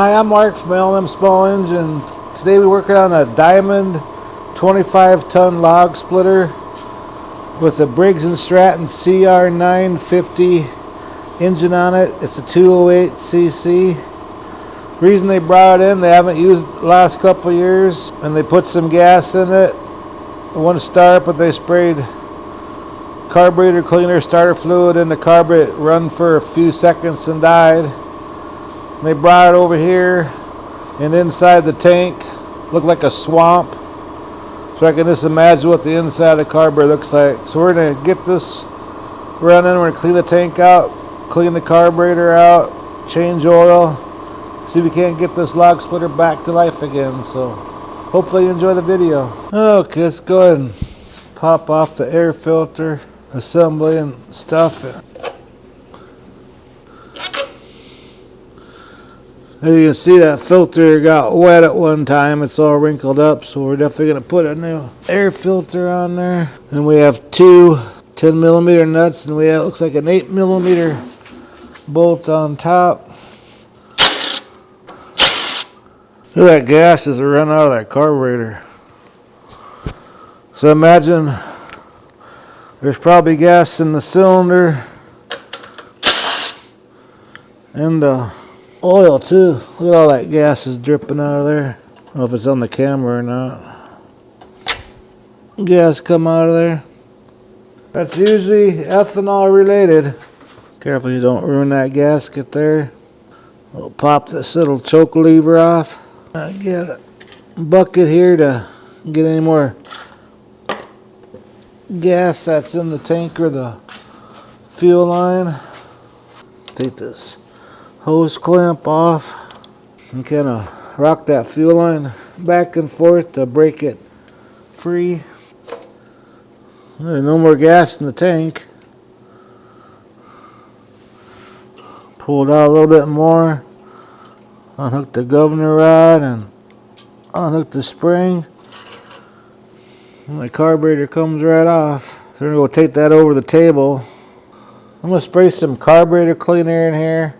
Hi, I'm Mark from L&M Small Engine. Today we're working on a Diamond 25-ton log splitter with a Briggs & Stratton CR950 engine on it. It's a 208cc. Reason they brought it in, they haven't used it the last couple years, and they put some gas in it. It wouldn't start, but they sprayed carburetor cleaner, starter fluid in the carburetor. It run for a few seconds and died. They brought it over here, and inside the tank looked like a swamp. So I can just imagine what the inside of the carburetor looks like. So we're gonna get this running. We're gonna clean the tank out, clean the carburetor out, change oil, see if we can't get this log splitter back to life again. So hopefully you enjoy the video. Okay, let's go ahead and pop off the air filter assembly and stuff. As you can see, that filter got wet at one time. It's all wrinkled up, so we're definitely going to put a new air filter on there. And we have two 10mm nuts, and we have, looks like an 8mm bolt on top. Look at that gas just run out of that carburetor. So imagine there's probably gas in the cylinder and oil too. Look at all that gas is dripping out of there. I don't know if it's on the camera or not. Gas come out of there. That's usually ethanol related. Careful you don't ruin that gasket there. We'll pop this little choke lever off. I get a bucket here to get any more gas that's in the tank or the fuel line. Take this hose clamp off and kind of rock that fuel line back and forth to break it free. There's no more gas in the tank. Pull it out a little bit more. Unhook the governor rod and unhook the spring. And the carburetor comes right off. So we're going to go take that over the table. I'm going to spray some carburetor cleaner in here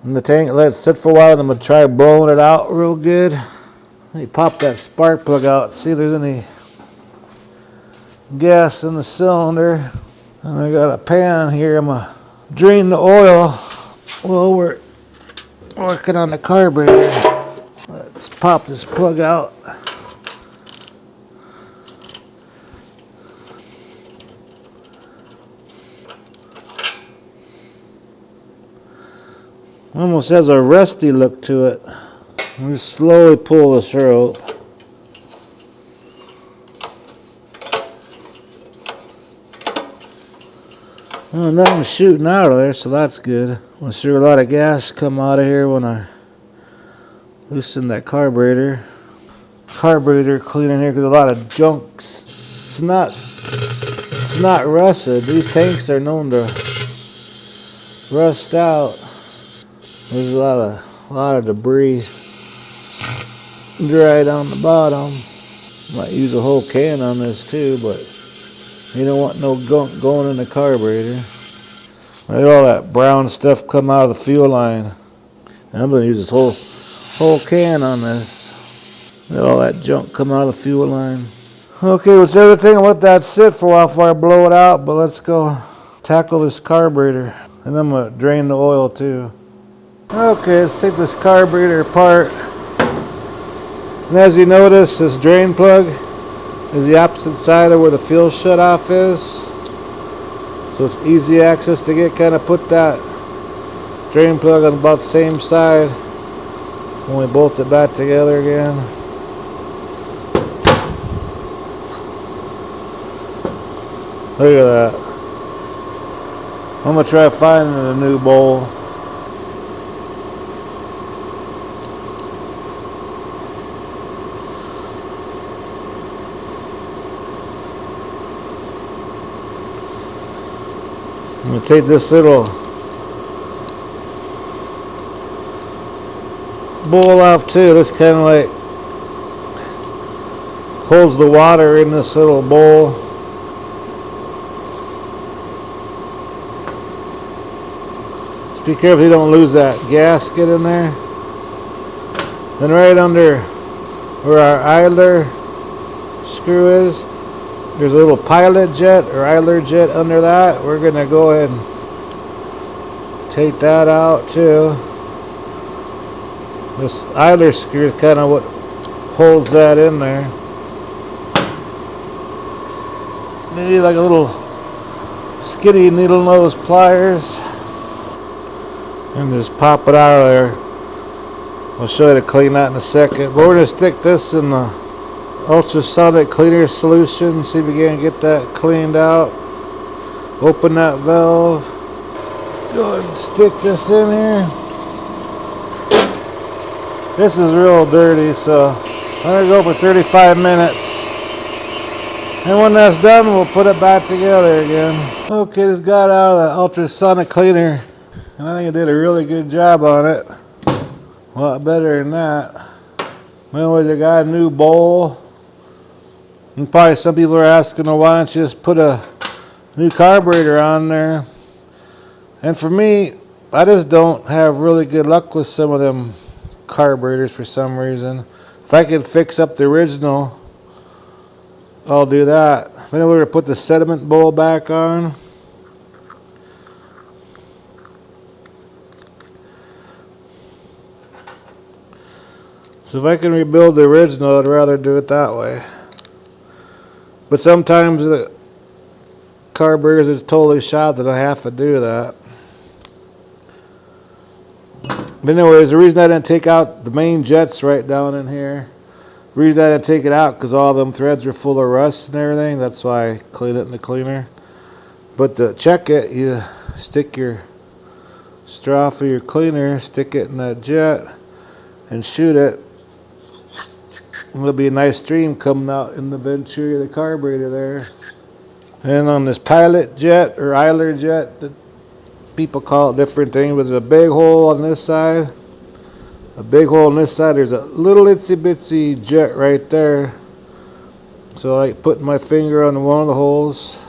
in the tank, let it sit for a while, and I'm going to try blowing it out real good. Let me pop that spark plug out, see if there's any gas in the cylinder. And I got a pan here. I'm going to drain the oil while we're working on the carburetor. Let's pop this plug out. Almost has a rusty look to it. We just slowly pull this rope. Well, nothing's shooting out of there, so that's good. I'm sure a lot of gas come out of here when I loosen that carburetor. Carburetor cleaning here because a lot of junks. It's not rusted. These tanks are known to rust out. There's a lot of debris dried on the bottom. Might use a whole can on this too, but you don't want no gunk going in the carburetor. Look at all that brown stuff come out of the fuel line. And I'm going to use this whole can on this. Look at all that junk come out of the fuel line. Okay, with everything, I'll let that sit for a while before I blow it out, but let's go tackle this carburetor. And I'm going to drain the oil too. Okay, let's take this carburetor apart. And as you notice, this drain plug is the opposite side of where the fuel shutoff is. So it's easy access to get. Kind of put that drain plug on about the same side when we bolt it back together again. Look at that. I'm going to try finding a new bowl. I'm going to take this little bowl off too. This kind of like holds the water in this little bowl. Just be careful you don't lose that gasket in there. Then right under where our idler screw is, there's a little pilot jet or idler jet under that. We're going to go ahead and take that out too. This idler screw is kind of what holds that in there. You need like a little skinny needle nose pliers and just pop it out of there. I'll show you to clean that in a second. But we're going to stick this in the ultrasonic cleaner solution. See if we can get that cleaned out. Open that valve. Go ahead and stick this in here. This is real dirty, so I'm going to go for 35 minutes. And when that's done, we'll put it back together again. Okay, this got out of the ultrasonic cleaner, and I think it did a really good job on it. A lot better than that. Anyways, I got a new bowl. And probably some people are asking, well, why don't you just put a new carburetor on there? And for me, I just don't have really good luck with some of them carburetors for some reason. If I can fix up the original, I'll do that. Then we're going to put the sediment bowl back on. So if I can rebuild the original, I'd rather do it that way. But sometimes the carburetors are totally shot that I have to do that. But anyways, the reason I didn't take out the main jets right down in here, the reason I didn't take it out because all them threads are full of rust and everything. That's why I clean it in the cleaner. But to check it, you stick your straw for your cleaner, stick it in that jet, and shoot it. And there'll be a nice stream coming out in the venturi of the carburetor there. And on this pilot jet or idler jet, that people call it different things, but there's a big hole on this side. A big hole on this side. There's a little itsy bitsy jet right there. So I like putting my finger on one of the holes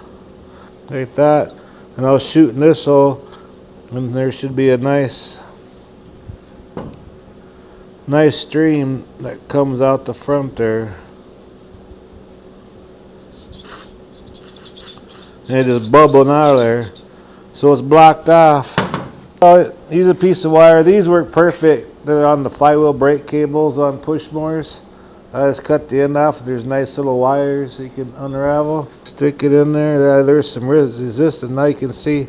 like that, and I'll shoot in this hole, and there should be a nice stream that comes out the front there. And it just bubbling out of there. So it's blocked off. I'll use a piece of wire. These work perfect. They're on the flywheel brake cables on push motors. I just cut the end off. There's nice little wires you can unravel. Stick it in there. There's some resistance. Now you can see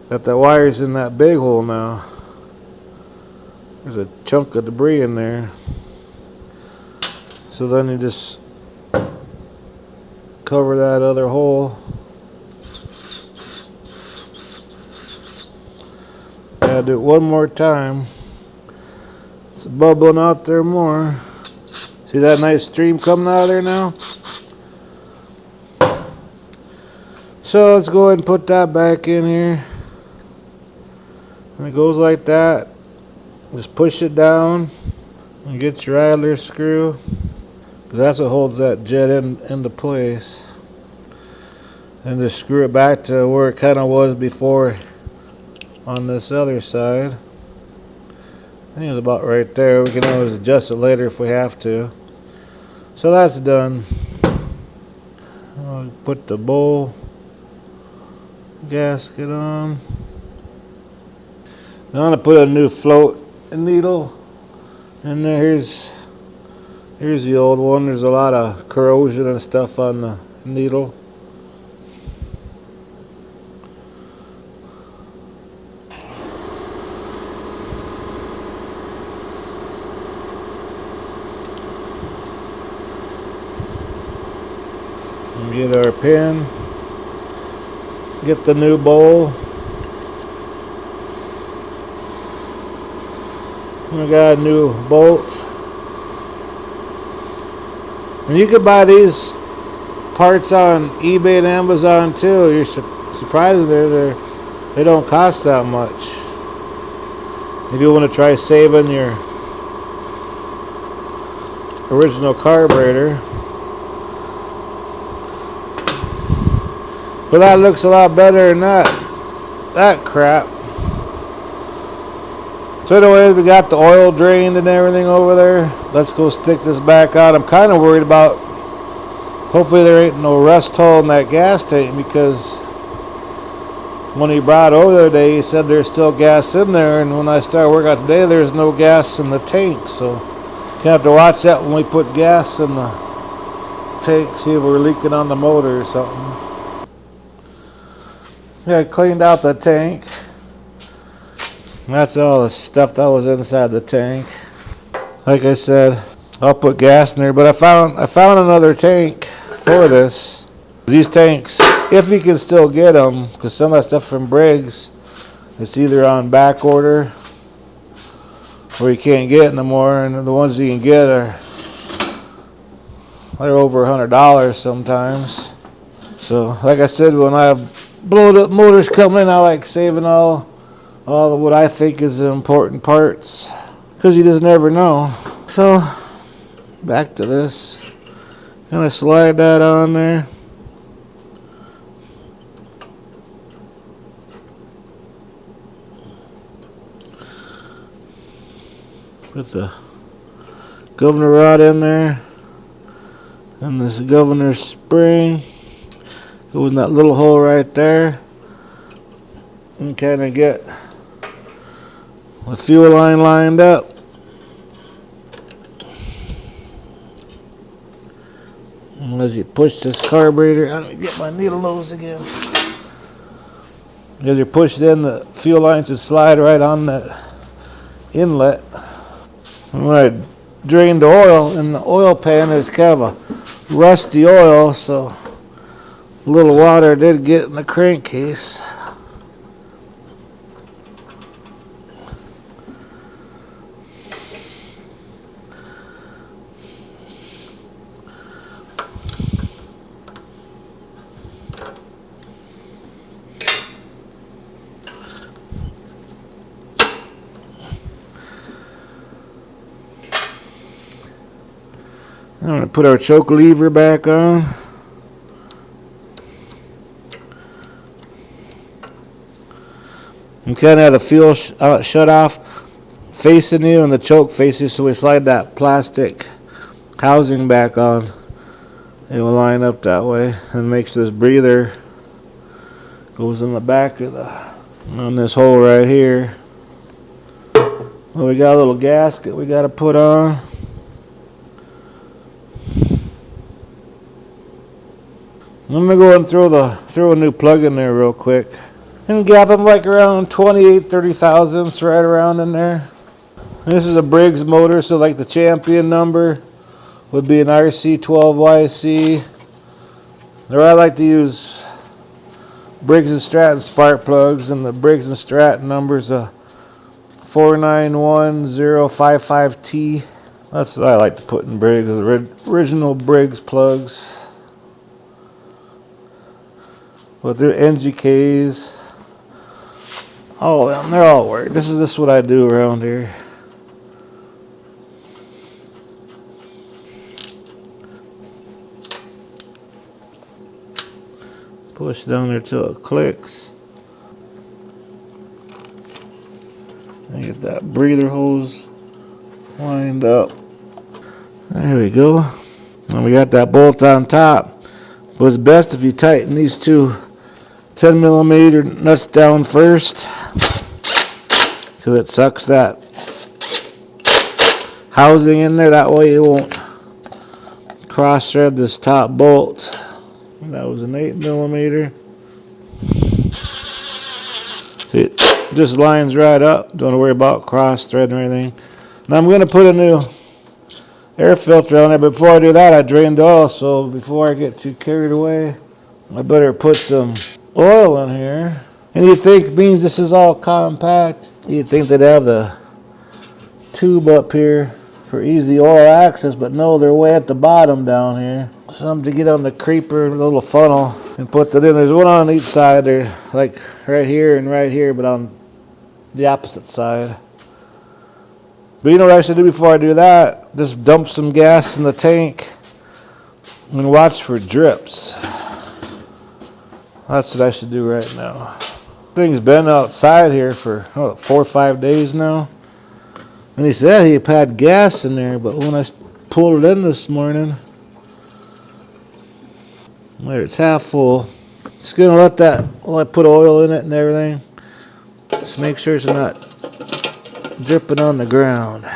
that the wire's in that big hole now. There's a chunk of debris in there. So then you just cover that other hole. Gotta do it one more time. It's bubbling out there more. See that nice stream coming out of there now? So let's go ahead and put that back in here. And it goes like that. Just push it down and get your idler screw, because that's what holds that jet into place. And just screw it back to where it kind of was before on this other side. I think it's about right there. We can always adjust it later if we have to. So that's done. I'll put the bowl gasket on. Now I'm going to put a new float and needle, and here's the old one. There's a lot of corrosion and stuff on the needle. And get our pin, get the new bowl. We got a new bolt. And you could buy these parts on eBay and Amazon too. You're surprised they don't cost that much. If you want to try saving your original carburetor. But that looks a lot better than that crap. So anyways, we got the oil drained and everything over there. Let's go stick this back on. I'm kind of worried about, hopefully there ain't no rust hole in that gas tank, because when he brought over the other day, he said there's still gas in there, and when I started working out today, there's no gas in the tank. So you have to watch that when we put gas in the tank, see if we're leaking on the motor or something. Yeah, I cleaned out the tank. That's all the stuff that was inside the tank. Like I said, I'll put gas in there, but I found another tank for this. These tanks, if you can still get them, because some of that stuff from Briggs, it's either on back order or you can't get it no more, and the ones you can get they're over $100 sometimes. So like I said, when I blow up motors coming in, I like saving all of what I think is the important parts, because you just never know. So back to this, gonna slide that on there. Put the governor rod in there, and this governor spring goes in that little hole right there, and kind of get the fuel line lined up. And as you push this carburetor, I'm gonna get my needle nose again. As you push it in, the fuel line should slide right on that inlet. And when I drained the oil, and the oil pan is kind of a rusty oil, so a little water did get in the crankcase. I'm going to put our choke lever back on. And kind of have the fuel shut off facing you and the choke facing you, so we slide that plastic housing back on. It will line up that way and makes this breather goes in the back of on this hole right here. Well, we got a little gasket we got to put on. I'm gonna go and throw a new plug in there real quick, and gap them like around 28-30 thousandths, right around in there. And this is a Briggs motor, so like the champion number would be an RC12YC. There I like to use Briggs and Stratton spark plugs, and the Briggs and Stratton number is a 491055T. That's what I like to put in Briggs, the original Briggs plugs. But they're NGKs. All of them, they're all work. This is what I do around here. Push down there till it clicks. And get that breather hose lined up. There we go. And we got that bolt on top. But it's best if you tighten these two 10mm nuts down first, because it sucks that housing in there. That way you won't cross thread this top bolt. That was an 8mm. It just lines right up. Don't worry about cross thread or anything. Now I'm going to put a new air filter on there. Before I do that, I drained the oil, so before I get too carried away, I better put some oil in here. And you'd think, means this is all compact, you'd think they'd have the tube up here for easy oil access, but no, they're way at the bottom down here. Something to get on the creeper, a little funnel, and put that in. There's one on each side there, like right here, but on the opposite side. But you know what I should do before I do that? Just dump some gas in the tank and watch for drips. That's what I should do right now. Thing's been outside here for 4 or 5 days now. And you think, means this is all compact, you'd think they'd have the tube up here for easy oil access, but no, they're way at the bottom down here. Something to get on the creeper, a little funnel, and put that in. There's one on each side there, like right here, but on the opposite side. But you know what I should do before I do that? Just dump some gas in the tank and watch for drips. That's what I should do right now. Thing's been outside here for 4 or 5 days now. And he said he had gas in there, but when I pulled it in this morning, there it's half full. Just gonna let that, while I put oil in it and everything, just make sure it's not dripping on the ground.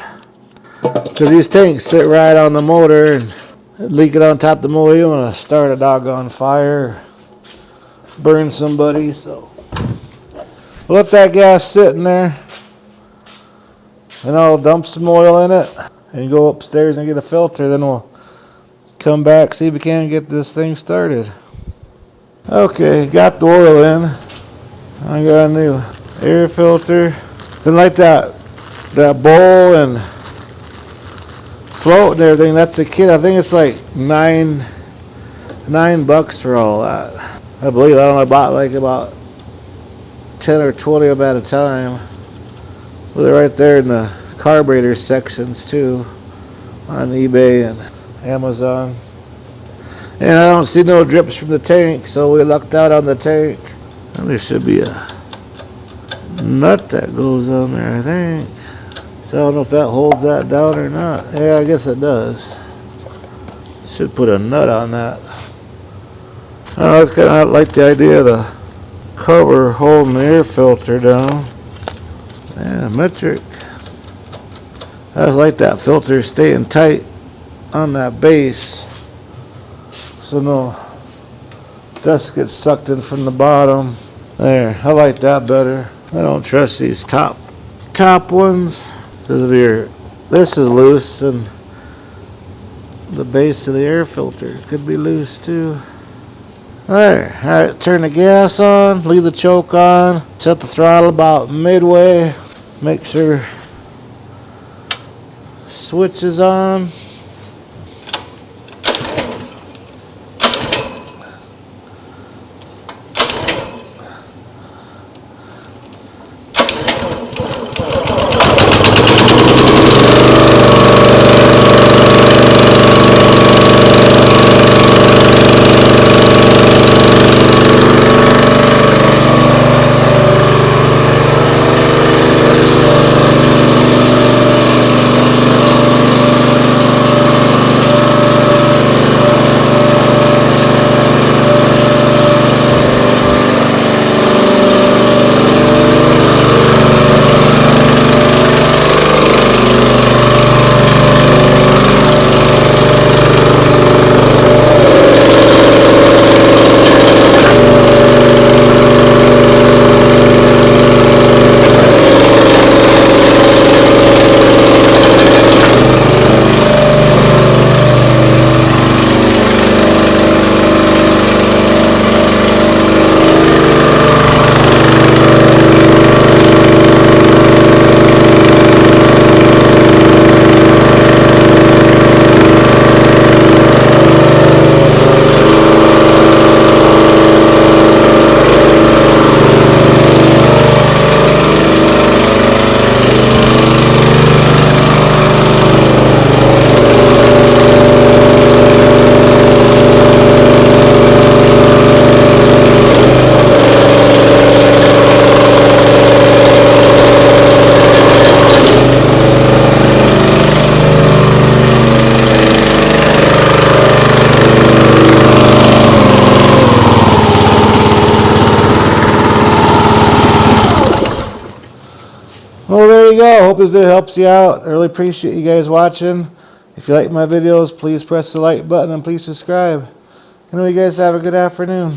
Because these tanks sit right on the motor and leak it on top of the motor. You don't want to start a doggone fire, burn somebody. So let that gas sit in there, and I'll dump some oil in it and go upstairs and get a filter. Then we'll come back, see if we can get this thing started. Okay, got the oil in. I got a new air filter. Didn't like that bowl and float and everything. That's a kit. I think it's like $9 for all that. I believe. I don't know. I bought like about 10 or 20 of them at a time. Well, they're right there in the carburetor sections too, on eBay and Amazon. And I don't see no drips from the tank, so we lucked out on the tank. And there should be a nut that goes on there, I think. So I don't know if that holds that down or not. Yeah, I guess it does. Should put a nut on that. I was kind of like the idea of the cover holding the air filter down. Yeah, metric. I just like that filter staying tight on that base, so no dust gets sucked in from the bottom. There, I like that better. I don't trust these top ones, because if this is loose, and the base of the air filter could be loose too. There, alright, turn the gas on, leave the choke on, set the throttle about midway, make sure switch is on. Well, there you go. Hope this video helps you out. I really appreciate you guys watching. If you like my videos, please press the like button and please subscribe. Anyway, you guys have a good afternoon.